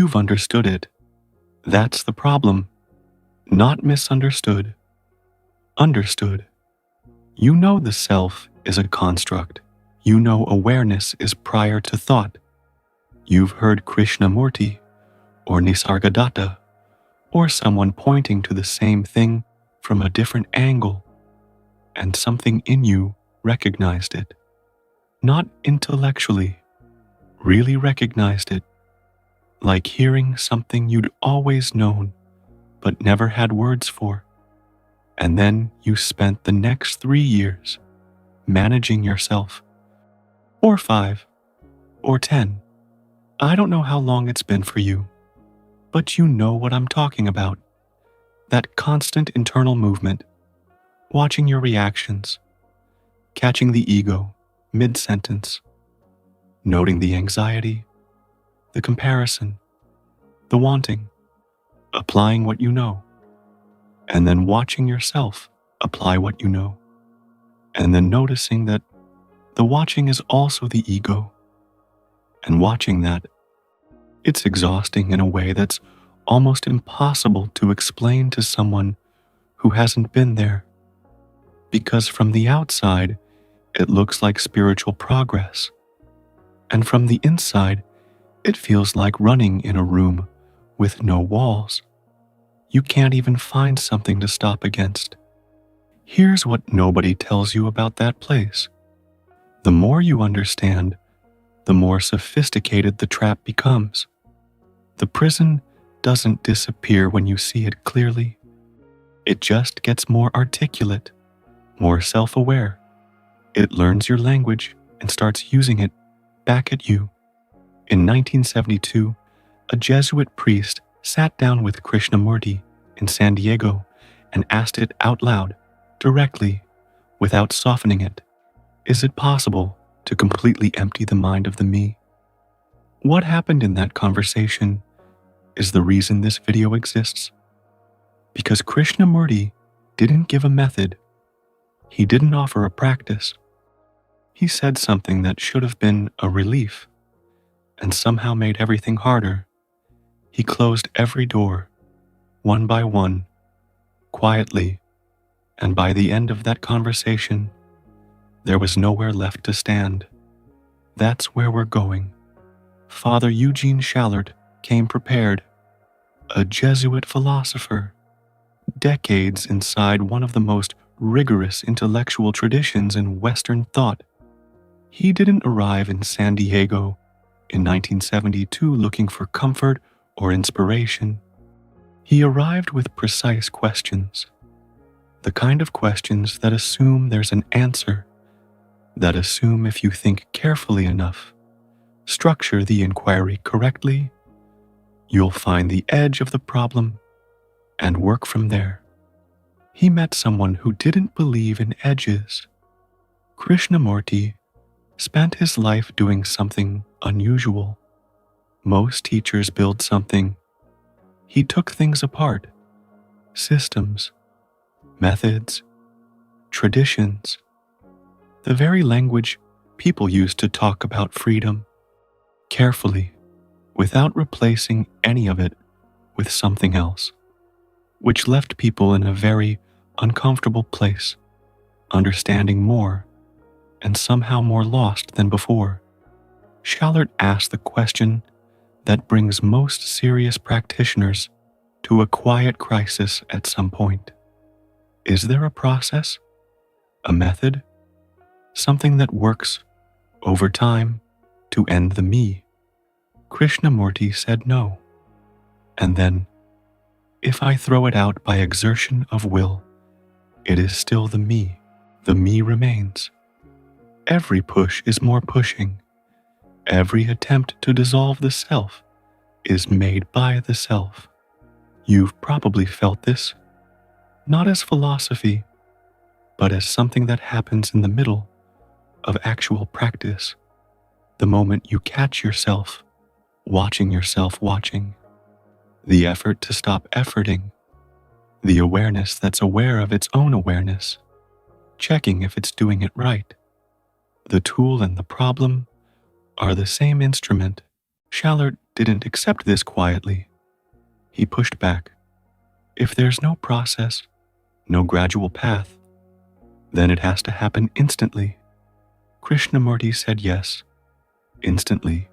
You've understood it. That's the problem. Not misunderstood. Understood. You know the self is a construct. You know awareness is prior to thought. You've heard Krishnamurti or Nisargadatta or someone pointing to the same thing from a different angle, and something in you recognized it. Not intellectually, really recognized it, like hearing something you'd always known but never had words for. And then you spent the next 3 years managing yourself, or 5, or 10. I don't know how long it's been for you, but you know what I'm talking about. That constant internal movement, watching your reactions, catching the ego mid-sentence, noting the anxiety, the comparison, the wanting, applying what you know, and then watching yourself apply what you know, and then noticing that the watching is also the ego, and watching that, it's exhausting in a way that's almost impossible to explain to someone who hasn't been there, because from the outside, it looks like spiritual progress, and from the inside, it feels like running in a room with no walls. You can't even find something to stop against. Here's what nobody tells you about that place. The more you understand, the more sophisticated the trap becomes. The prison doesn't disappear when you see it clearly. It just gets more articulate, more self-aware. It learns your language and starts using it back at you. In 1972, a Jesuit priest sat down with Krishnamurti in San Diego and asked it out loud, directly, without softening it. Is it possible to completely empty the mind of the me? What happened in that conversation is the reason this video exists. Because Krishnamurti didn't give a method. He didn't offer a practice. He said something that should have been a relief and somehow made everything harder. He closed every door, one by one, quietly, and by the end of that conversation, there was nowhere left to stand. That's where we're going. Father Eugene Schallert came prepared, a Jesuit philosopher, decades inside one of the most rigorous intellectual traditions in Western thought. He didn't arrive in San Diego in 1972 looking for comfort or inspiration. He arrived with precise questions, the kind of questions that assume there's an answer, that assume if you think carefully enough, structure the inquiry correctly, you'll find the edge of the problem and work from there. He met someone who didn't believe in edges. Krishnamurti spent his life doing something unusual. Most teachers build something. He took things apart, systems, methods, traditions, the very language people use to talk about freedom, carefully, without replacing any of it with something else, which left people in a very uncomfortable place, understanding more and somehow more lost than before. Schallert asked the question that brings most serious practitioners to a quiet crisis at some point. Is there a process, a method, something that works over time to end the me? Krishnamurti said no. And then, if I throw it out by exertion of will, it is still the me. The me remains. Every push is more pushing. Every attempt to dissolve the self is made by the self. You've probably felt this, not as philosophy, but as something that happens in the middle of actual practice, the moment you catch yourself watching, the effort to stop efforting, the awareness that's aware of its own awareness, checking if it's doing it right. The tool and the problem are the same instrument. Schallert didn't accept this quietly. He pushed back. If there's no process, no gradual path, then it has to happen instantly. Krishnamurti said yes, instantly,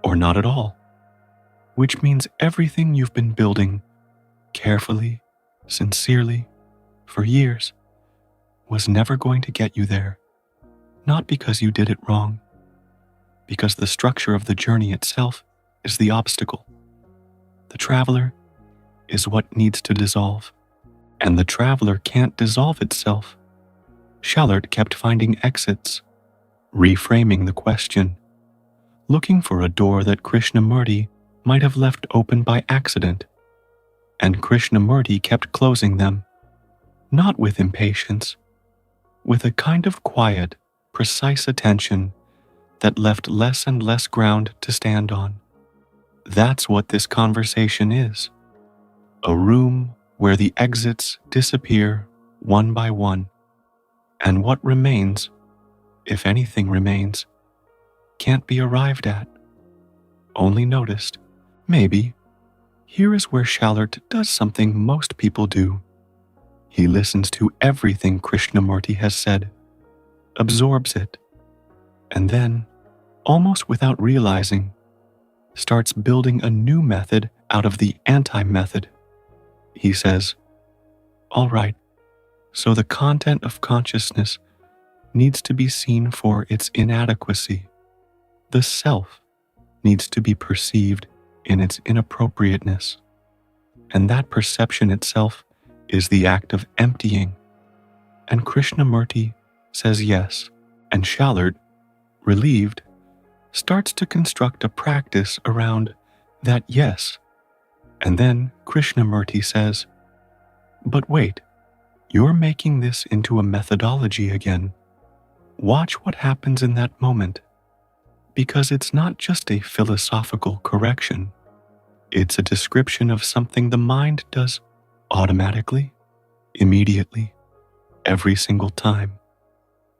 or not at all, which means everything you've been building carefully, sincerely, for years, was never going to get you there. Not because you did it wrong, because the structure of the journey itself is the obstacle. The traveler is what needs to dissolve, and the traveler can't dissolve itself. Schallert kept finding exits, reframing the question, looking for a door that Krishnamurti might have left open by accident, and Krishnamurti kept closing them, not with impatience, with a kind of quiet, precise attention that left less and less ground to stand on. That's what this conversation is. A room where the exits disappear one by one, and what remains, if anything remains, can't be arrived at, only noticed. Maybe. Here is where Schallert does something most people do. He listens to everything Krishnamurti has said, absorbs it, and then, almost without realizing, starts building a new method out of the anti-method. He says, all right, so the content of consciousness needs to be seen for its inadequacy. The self needs to be perceived in its inappropriateness, and that perception itself is the act of emptying. And Krishnamurti says yes, and Schallert, relieved, starts to construct a practice around that yes. And then Krishnamurti says, but wait, you're making this into a methodology again. Watch what happens in that moment, because it's not just a philosophical correction. It's a description of something the mind does automatically, immediately, every single time.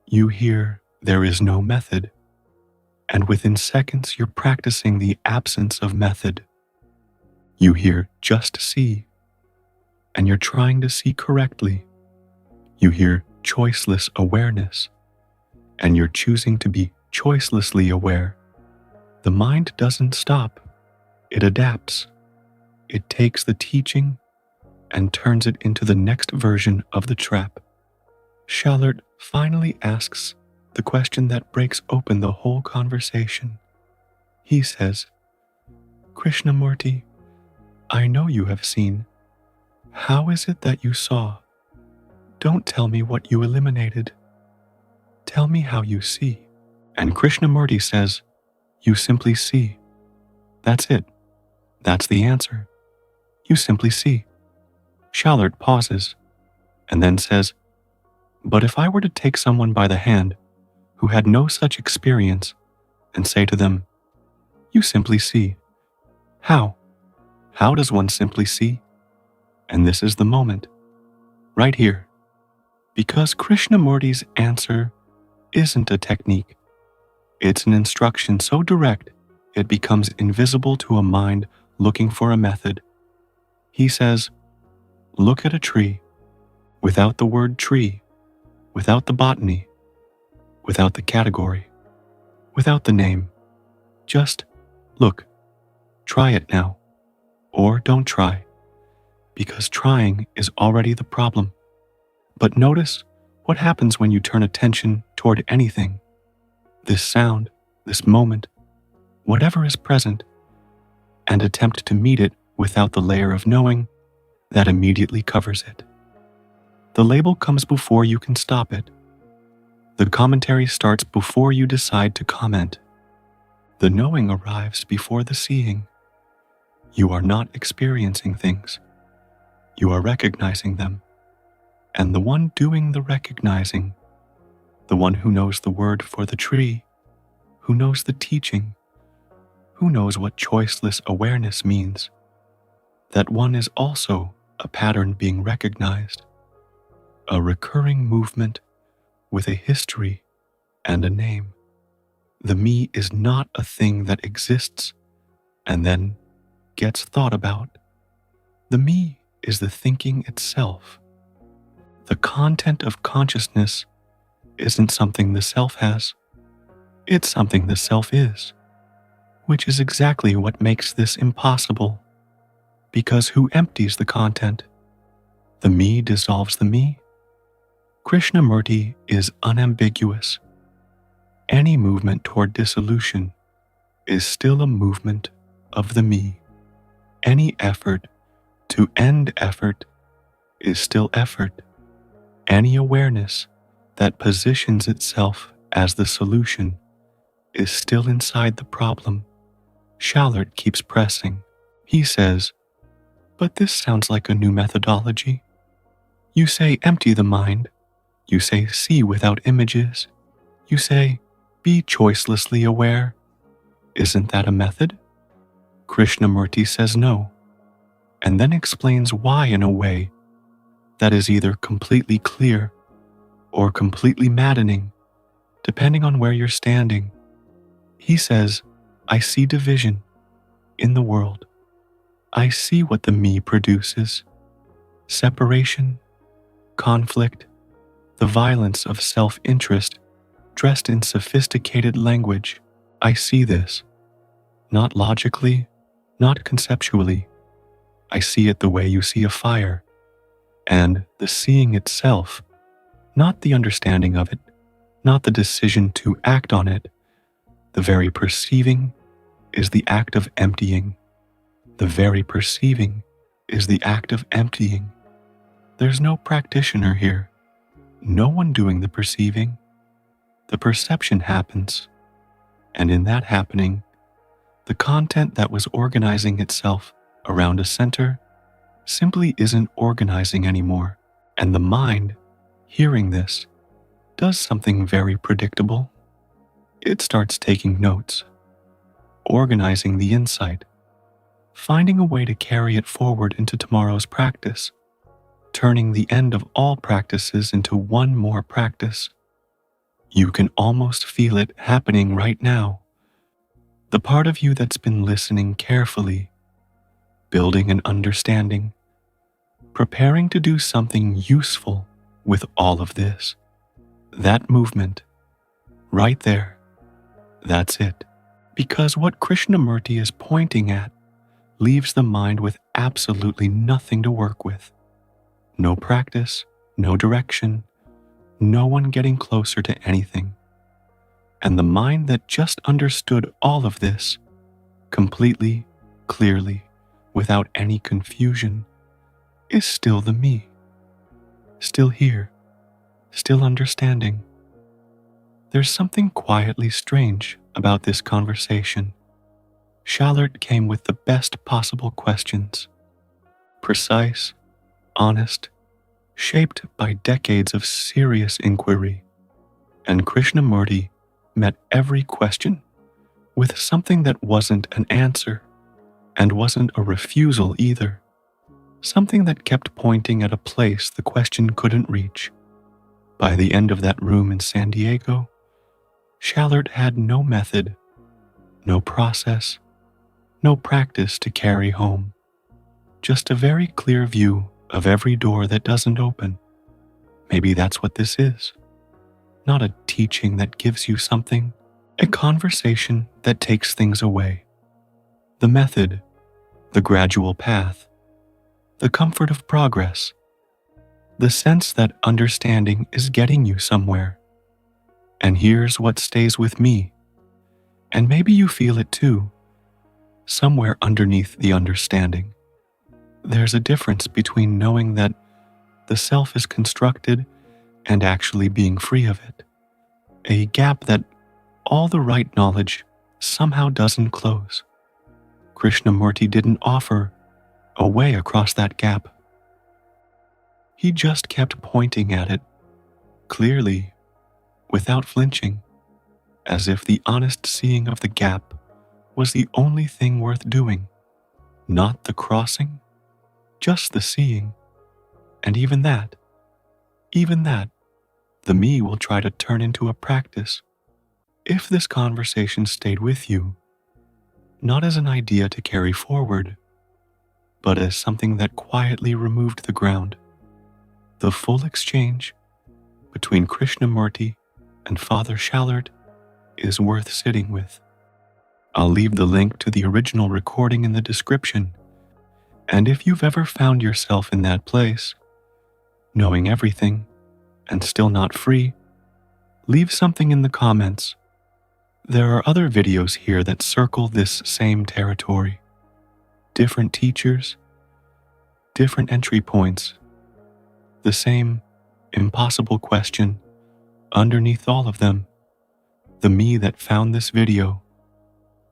You hear there is no method, and within seconds you're practicing the absence of method. You hear just see, and you're trying to see correctly. You hear choiceless awareness, and you're choosing to be choicelessly aware. The mind doesn't stop. It adapts. It takes the teaching and turns it into the next version of the trap. Schallert finally asks the question that breaks open the whole conversation. He says, Krishnamurti, I know you have seen. How is it that you saw? Don't tell me what you eliminated. Tell me how you see. And Krishnamurti says, you simply see. That's it. That's the answer. You simply see. Schallert pauses and then says, but if I were to take someone by the hand who had no such experience and say to them, you simply see. How? How does one simply see? And this is the moment, right here. Because Krishnamurti's answer isn't a technique. It's an instruction so direct it becomes invisible to a mind looking for a method. He says, look at a tree, without the word tree, without the botany, without the category, without the name. Just look. Try it now. Or don't try, because trying is already the problem. But notice what happens when you turn attention toward anything. This sound, this moment, whatever is present, and attempt to meet it without the layer of knowing that immediately covers it. The label comes before you can stop it. The commentary starts before you decide to comment. The knowing arrives before the seeing. You are not experiencing things. You are recognizing them. And the one doing the recognizing, the one who knows the word for the tree, who knows the teaching, who knows what choiceless awareness means, that one is also a pattern being recognized, a recurring movement with a history and a name. The me is not a thing that exists and then gets thought about. The me is the thinking itself. The content of consciousness isn't something the self has, it's something the self is, which is exactly what makes this impossible. Because who empties the content? The me dissolves the me. Krishnamurti is unambiguous. Any movement toward dissolution is still a movement of the me. Any effort to end effort is still effort. Any awareness that positions itself as the solution is still inside the problem. Schallert keeps pressing. He says, "But this sounds like a new methodology. You say empty the mind. You say see without images. You say be choicelessly aware. Isn't that a method?" Krishnamurti says no, and then explains why in a way that is either completely clear or completely maddening, depending on where you're standing. He says, "I see division in the world. I see what the me produces: separation, conflict, the violence of self-interest dressed in sophisticated language. I see this, not logically, not conceptually. I see it the way you see a fire, and the seeing itself, not the understanding of it, not the decision to act on it. The very perceiving is the act of emptying. The very perceiving is the act of emptying. There's no practitioner here, no one doing the perceiving. The perception happens, and in that happening, the content that was organizing itself around a center simply isn't organizing anymore. And the mind, hearing this, does something very predictable. It starts taking notes, organizing the insight, finding a way to carry it forward into tomorrow's practice, turning the end of all practices into one more practice. You can almost feel it happening right now. The part of you that's been listening carefully, building an understanding, preparing to do something useful with all of this. That movement, right there, that's it. Because what Krishnamurti is pointing at leaves the mind with absolutely nothing to work with. No practice, no direction, no one getting closer to anything. And the mind that just understood all of this, completely, clearly, without any confusion, is still the me. Still here, still understanding. There's something quietly strange about this conversation. Schallert came with the best possible questions. Precise, honest, shaped by decades of serious inquiry. And Krishnamurti met every question with something that wasn't an answer and wasn't a refusal either. Something that kept pointing at a place the question couldn't reach. By the end of that room in San Diego, Schallert had no method, no process, no practice to carry home. Just a very clear view of every door that doesn't open. Maybe that's what this is. Not a teaching that gives you something, a conversation that takes things away. The method, the gradual path, the comfort of progress, the sense that understanding is getting you somewhere. And here's what stays with me, and maybe you feel it too, somewhere underneath the understanding. There's a difference between knowing that the self is constructed and actually being free of it. A gap that all the right knowledge somehow doesn't close. Krishnamurti didn't offer a way across that gap. He just kept pointing at it, clearly, without flinching, as if the honest seeing of the gap was the only thing worth doing. Not the crossing, just the seeing. And even that, the me will try to turn into a practice. If this conversation stayed with you, not as an idea to carry forward, but as something that quietly removed the ground. The full exchange between Krishnamurti and Father Schallert is worth sitting with. I'll leave the link to the original recording in the description, and if you've ever found yourself in that place, knowing everything and still not free, leave something in the comments. There are other videos here that circle this same territory. Different teachers, different entry points, the same impossible question underneath all of them. The me that found this video,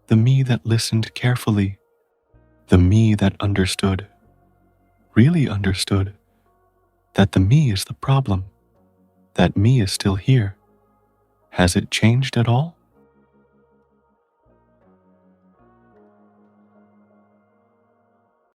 the me that listened carefully, the me that understood, really understood, that the me is the problem, that me is still here. Has it changed at all?